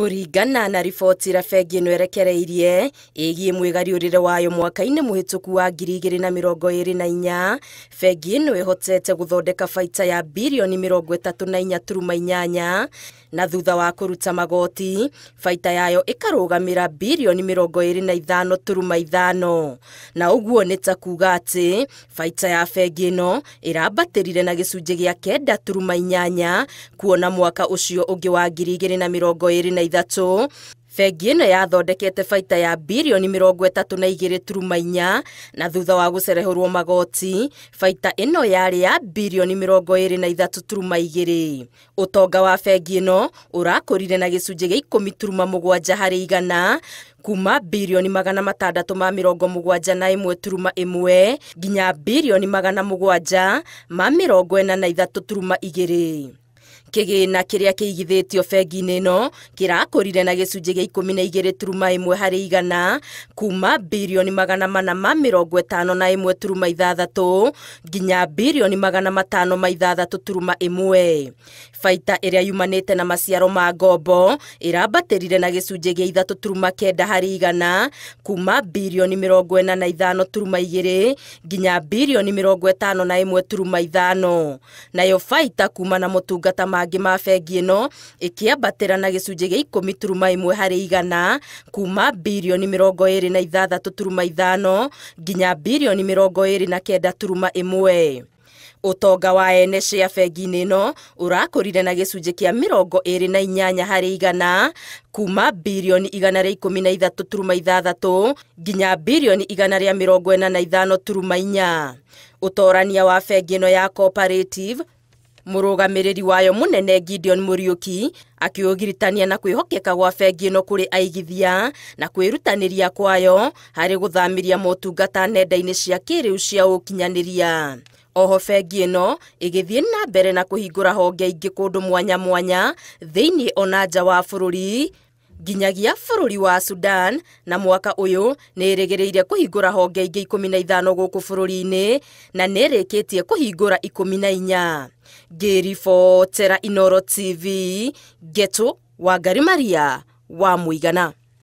Kuringana na riboti ra bengi ĩno erekereirie ĩgiĩ mwĩgariũrĩre wayo mwaka-inĩ mũhĩtũku wa 2024, bengi ĩno ĩhotete gũthondeka baita ya birioni 34.8 na thutha wa kũruta magoti, baita yayo ĩkarũgamĩra birioni 25.5, na ũguo nĩ ta kuga atĩ baita ya bengi ĩno ĩrambatĩrire na gĩcunjĩ gĩa 9.8 kuona mwaka ũcio ũngĩ wa 2023 bengi ĩno yathondekete baita ya birioni 32.4 na thutha wa gũcerehũrwo magoti, baita ĩno yarĩ ya birioni 23.2. Ũtonga wa bengi ĩno ũrakũrire na gĩcunjĩ gĩa 10.7 harĩ igana kuma birioni 671.1 nginya birioni 743.2. Kĩgĩna kĩrĩa kĩigithĩtio bengi-inĩ ĩno kĩrakũrire na gĩcunjĩ gĩa 12.1 harĩ igana kuma birioni 451.6 nginya birioni 506.1. Baita ĩrĩa yumanĩte na maciaro ma ngombo ĩrambatĩrire na gĩcunjĩ gĩa 3.9 harĩ igana kuma birioni 45.2 nginya birioni 51.5. Nayo baita kuma na motungata mangĩ ma bengi ĩno ĩkĩambatĩra na gĩcunjĩ gĩa 10.1 harĩ igana kuma birioni 26.5 nginya birioni 29.1. Ũtonga wa ene cia bengi-inĩ ĩno ũrakũrire na gĩcunjĩ kĩa 28 harĩ igana kuma birioni 113.6 nginya birioni 145.4. Ũtorania wa bengi ĩno ya Cooperative, mũrũgamĩrĩri wayo mũnene Gideon Muriuki akĩũgiritania na kwĩhokeka gwa bengi ĩno kũrĩ aigithia na kwĩrutanĩria kwayo harĩ gũthamĩria motungata nenda-inĩ cia kĩrĩu cia ũkinyanĩria. Oho bengi ĩno ĩgĩthiĩ na mbere na kũhingũra honge ingĩ kũndũ mwanya mwanya thĩinĩ ona nja wa bũrũri nginyagia bũrũri wa Sudan, na mwaka ũyũ nĩ ĩrĩgĩrĩire kũhingũra honge ingĩ 15 gũkũ bũrũri-inĩ na nĩ ĩrĩkĩtie kũhingũra 14. Ngĩribotera Inooro TV, Geto Wangari Maria wa Mũigana.